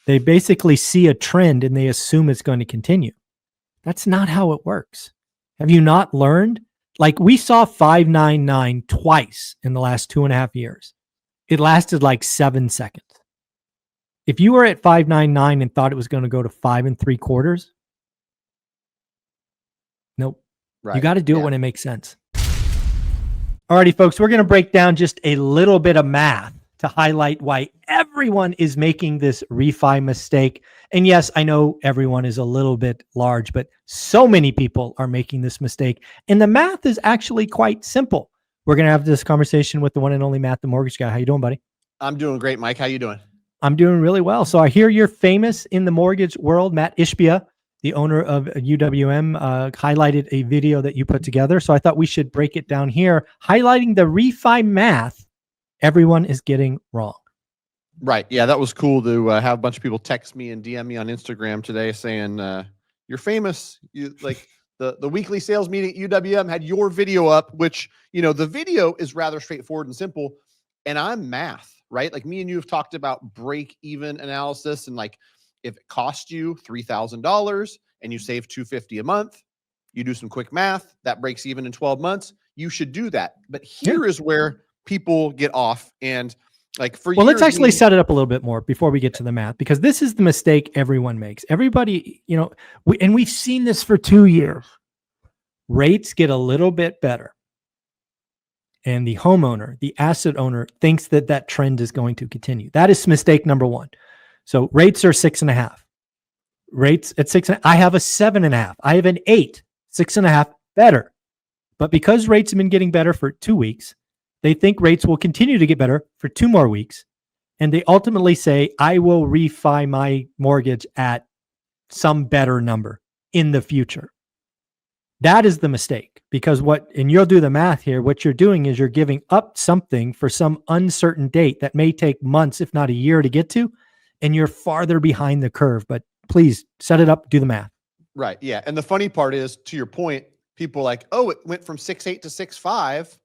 They basically see a trend and they assume it's going to continue. That's not how it works. Have you not learned? Like, we saw 599 twice in the last 2.5 years. It lasted like 7 seconds. If you were at 599 and thought it was going to go to 5 3/4, nope. Right. You got to do it when it makes sense. Alrighty, folks, we're going to break down just a little bit of math to highlight why everyone is making this refi mistake. And yes, I know everyone is a little bit large, but so many people are making this mistake. And the math is actually quite simple. We're going to have this conversation with the one and only Matt, the mortgage guy. How you doing, buddy? I'm doing great, Mike. How you doing? I'm doing really well. So I hear you're famous in the mortgage world. Matt Ishbia, the owner of UWM, highlighted a video that you put together. So I thought we should break it down here, highlighting the refi math everyone is getting wrong. Right. Yeah, that was cool to have a bunch of people text me and DM me on Instagram today saying, you're famous. You like the weekly sales meeting at UWM had your video up, which, the video is rather straightforward and simple. And I'm math, right? Like, me and you have talked about break-even analysis, and like, if it cost you $3,000 and you save $250 a month, you do some quick math, that breaks even in 12 months. You should do that. But here is where people get off. And like, for well, let's actually set it up a little bit more before we get to the math, because this is the mistake everyone makes. Everybody, we've seen this for 2 years. Rates get a little bit better, and the homeowner, the asset owner, thinks that that trend is going to continue. That is mistake number one. So rates are 6.5. Rates at 6. I have a 7.5. I have an 8. 6.5 better. But because rates have been getting better for 2 weeks, they think rates will continue to get better for 2 more weeks. And they ultimately say, I will refi my mortgage at some better number in the future. That is the mistake, because and you'll do the math here, what you're doing is you're giving up something for some uncertain date that may take months, if not a year, to get to, and you're farther behind the curve. But please set it up, do the math. Right. Yeah. And the funny part is, to your point, people are like, oh, it went from 6.8 to 6.5.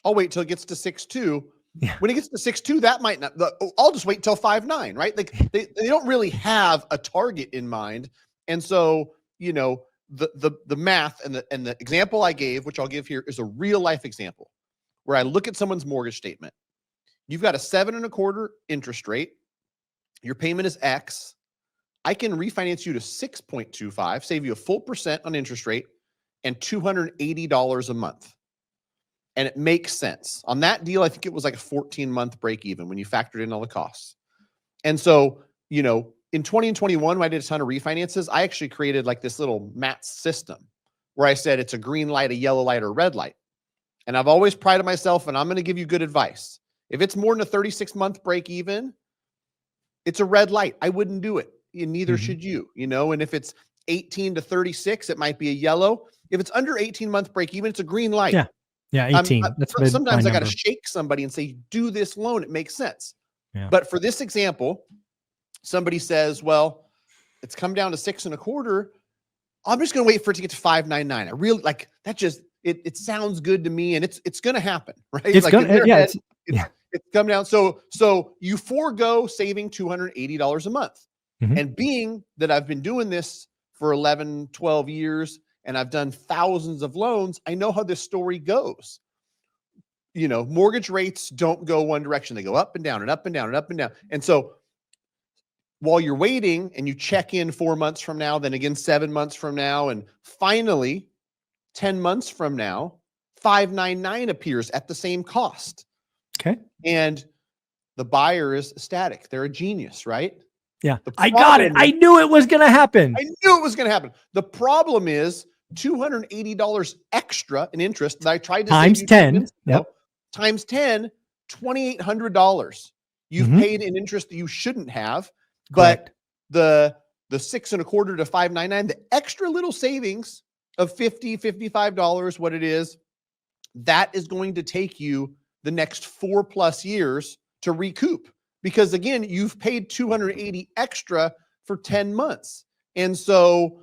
I'll wait till it gets to 6.2. Yeah. When it gets to 6.2, that might not, I'll just wait till 5.9, right? Like, they don't really have a target in mind. And so, the math and the example I gave, which I'll give here, is a real life example where I look at someone's mortgage statement. You've got a 7.25% interest rate. Your payment is X. I can refinance you to 6.25, save you a full percent on interest rate and $280 a month. And it makes sense. On that deal, I think it was like a 14-month break even when you factored in all the costs. And so, in 20 and 21, when I did a ton of refinances, I actually created like this little MAT system where I said it's a green light, a yellow light, or a red light. And I've always prided myself, and I'm going to give you good advice. If it's more than a 36-month break even, it's a red light. I wouldn't do it. And neither should you, and if it's 18 to 36, it might be a yellow. If it's under 18-month break even, it's a green light. Yeah. Yeah. 18. Sometimes I got to shake somebody and say, do this loan. It makes sense. Yeah. But for this example, somebody says, well, it's come down to 6.25. I'm just going to wait for it to get to 5.99. I really like that. Just, it sounds good to me, and it's going to happen, right? It's like going to, it's come down. So you forego saving $280 a month. Mm-hmm. And being that I've been doing this for 11, 12 years, and I've done thousands of loans, I know how this story goes. Mortgage rates don't go one direction. They go up and down and up and down and up and down. And so while you're waiting and you check in 4 months from now, then again 7 months from now, and finally 10 months from now, 5.99 appears at the same cost. Okay. And the buyer is ecstatic. They're a genius, right? Yeah. I got it. I knew it was going to happen. The problem is $280 extra in interest that I tried to times save 10. Yep. Times 10, $2,800. You've paid an interest that you shouldn't have. Correct. But the 6.25 to 5.99, the extra little savings of $50, $55, what it is, that is going to take you the next 4+ years to recoup. Because again, you've paid $280 extra for 10 months. And so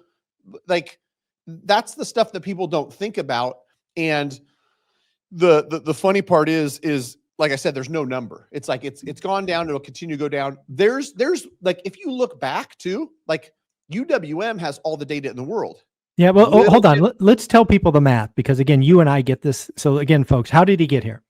like, that's the stuff that people don't think about. And the funny part is like I said, there's no number. It's like it's gone down. It'll continue to go down. There's like, if you look back to, like, UWM has all the data in the world. Yeah, well, Little hold on. Let's tell people the math, because again, you and I get this. So again, folks, how did he get here?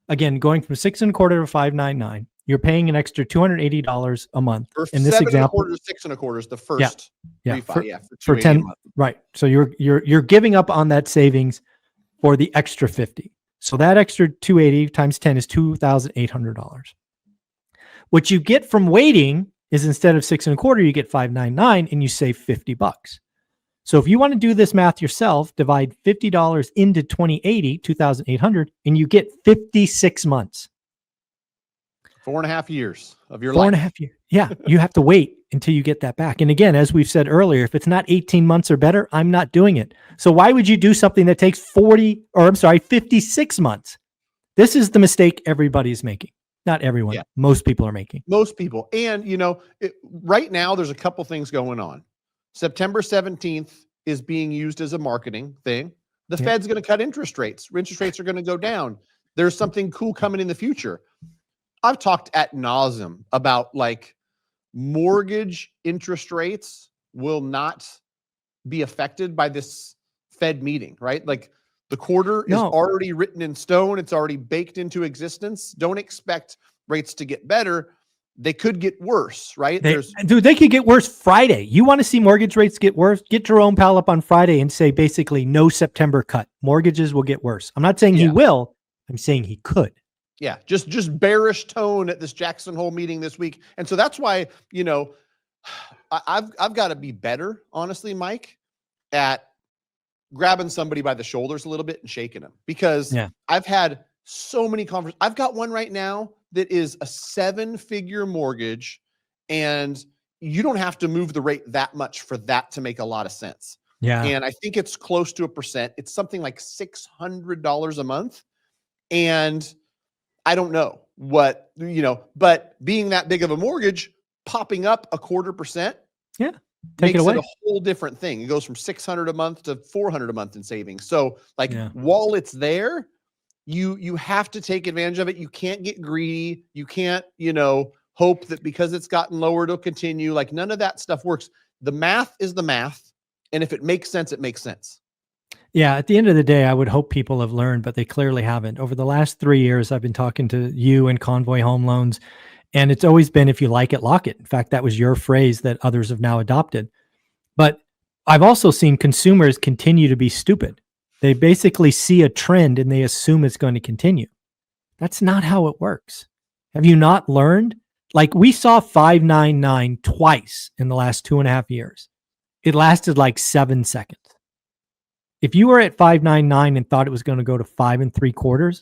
Again, going from 6.25 to 599, you're paying an extra $280 a month. In this example, 7.25 to 6.25 is the first refi, for 10, right? So you're giving up on that savings for the extra 50. So that extra 280 times 10 is $2,800. What you get from waiting is, instead of 6.25, you get 599, and you save $50. So if you want to do this math yourself, divide $50 into 2080, 2,800, and you get 56 months. 4.5 years of your life. 4.5 years. Yeah, you have to wait until you get that back. And again, as we've said earlier, if it's not 18 months or better, I'm not doing it. So why would you do something that takes 56 months? This is the mistake everybody's making. Not everyone. Yeah. Most people are making. Most people. And, right now there's a couple things going on. September 17th is being used as a marketing thing. The Fed's going to cut interest rates. Interest rates are going to go down. There's something cool coming in the future. I've talked ad nauseum about, like, mortgage interest rates will not be affected by this Fed meeting, right? Like, the quarter is already written in stone. It's already baked into existence. Don't expect rates to get better. They could get worse, right? They could get worse Friday. You want to see mortgage rates get worse? Get Jerome Powell up on Friday and say, basically, no September cut. Mortgages will get worse. I'm not saying he will. I'm saying he could. Yeah, just bearish tone at this Jackson Hole meeting this week. And so that's why, I've got to be better, honestly, Mike, at grabbing somebody by the shoulders a little bit and shaking them, because I've had so many conversations. I've got one right now that is a 7-figure mortgage, and you don't have to move the rate that much for that to make a lot of sense. Yeah. And I think it's close to 1%. It's something like $600 a month. And I don't know what, but being that big of a mortgage, popping up 0.25%. Yeah. Makes it a whole different thing. It goes from $600 a month to $400 a month in savings. So, like, while it's there, you have to take advantage of it. You can't get greedy. You can't, hope that because it's gotten lower, it'll continue. Like, none of that stuff works. The math is the math. And if it makes sense, it makes sense. Yeah. At the end of the day, I would hope people have learned, but they clearly haven't. Over the last 3 years, I've been talking to you and Convoy Home Loans, and it's always been, if you like it, lock it. In fact, that was your phrase that others have now adopted. But I've also seen consumers continue to be stupid. They basically see a trend and they assume it's going to continue. That's not how it works. Have you not learned? Like, we saw 599 twice in the last 2.5 years. It lasted like 7 seconds. If you were at 599 and thought it was going to go to 5 3/4,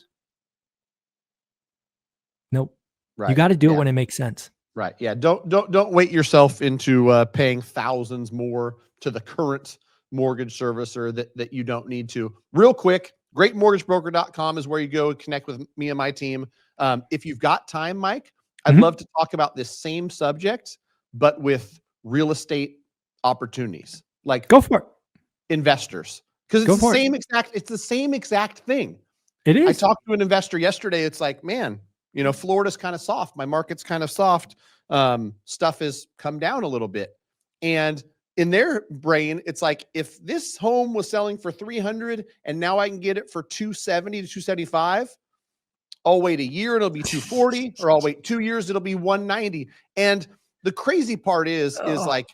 nope. Right. You got to do it when it makes sense. Right. Yeah. Don't weight yourself into paying thousands more to the current mortgage servicer that you don't need to. Real quick, greatmortgagebroker.com is where you go connect with me and my team. If you've got time, Mike, I'd love to talk about this same subject, but with real estate opportunities. Like, go for it. Investors. Because it's the same exact thing. It is. I talked to an investor yesterday. It's like, man, Florida's kind of soft. My market's kind of soft. Stuff has come down a little bit. And in their brain, it's like, if this home was selling for 300 and now I can get it for 270 to 275, I'll wait a year and it'll be 240, or I'll wait 2 years, it'll be 190. And the crazy part is like,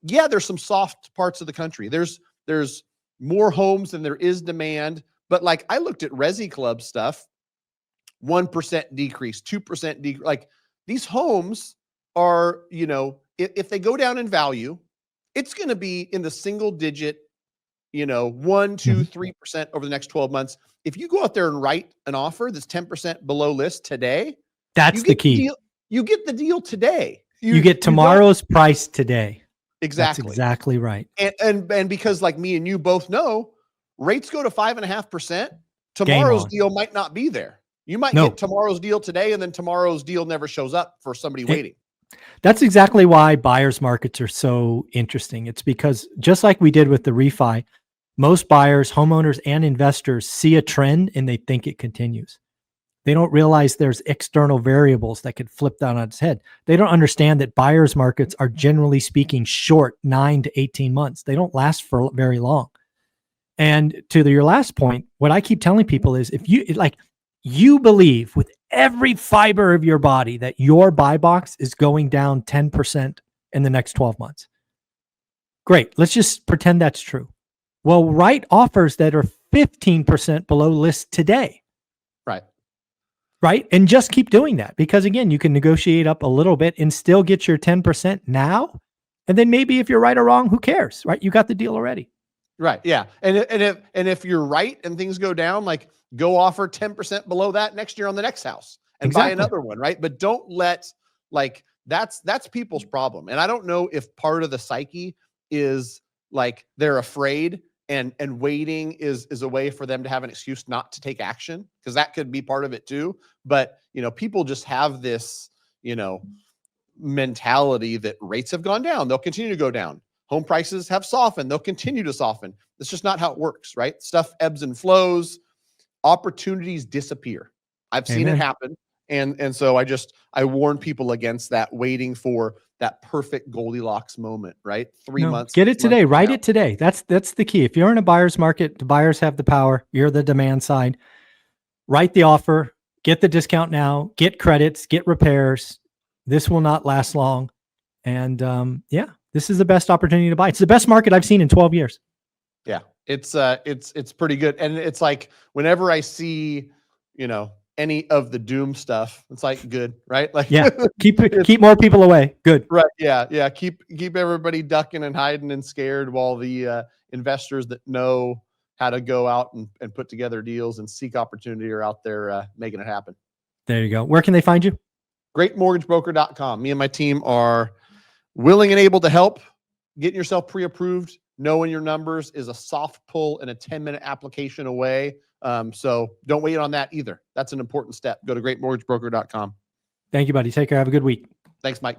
yeah, there's some soft parts of the country. There's more homes than there is demand. But, like, I looked at Resi Club stuff, 1% decrease, 2% decrease. Like, these homes are, if they go down in value, it's going to be in the single digit, 1, 2, 3% over the next 12 months. If you go out there and write an offer that's 10% below list today, that's the key. You get the deal today. You get tomorrow's price today. Exactly. That's exactly right. And because, like, me and you both know, rates go to 5.5%. Tomorrow's deal might not be there. You might get tomorrow's deal today, and then tomorrow's deal never shows up for somebody waiting. That's exactly why buyers markets are so interesting. It's because, just like we did with the refi, most buyers, homeowners, and investors see a trend and they think it continues. They don't realize there's external variables that could flip that on its head. They don't understand that buyers markets are generally speaking short 9 to 18 months. They don't last for very long. And to your last point, what I keep telling people is if you believe with every fiber of your body that your buy box is going down 10% in the next 12 months. Great. Let's just pretend that's true. Well, write offers that are 15% below list today. Right. And just keep doing that because, again, you can negotiate up a little bit and still get your 10% now. And then maybe if you're right or wrong, who cares? Right. You got the deal already. Right. Yeah. And if you're right and things go down, like go offer 10% below that next year on the next house and buy another one. Right. But don't let like that's people's problem. And I don't know if part of the psyche is like they're afraid and waiting is a way for them to have an excuse not to take action, because that could be part of it too. But, people just have this, mentality that rates have gone down. They'll continue to go down. Home prices have softened. They'll continue to soften. That's just not how it works, right? Stuff ebbs and flows. Opportunities disappear. I've seen it happen. And so I warn people against that, waiting for that perfect Goldilocks moment, right? 3 months. Get it today. Write it today. That's the key. If you're in a buyer's market, the buyers have the power. You're the demand side. Write the offer. Get the discount now. Get credits. Get repairs. This will not last long. And this is the best opportunity to buy. It's the best market I've seen in 12 years. Yeah, it's pretty good. And it's like whenever I see, any of the doom stuff, it's like good, right? Like keep more people away. Good. Right. Yeah. Keep everybody ducking and hiding and scared while the investors that know how to go out and put together deals and seek opportunity are out there making it happen. There you go. Where can they find you? GreatMortgageBroker.com. Me and my team are willing and able to help. Getting yourself pre-approved, knowing your numbers is a soft pull and a 10-minute application away. So don't wait on that either. That's an important step. Go to GreatMortgageBroker.com. Thank you, buddy. Take care. Have a good week. Thanks, Mike.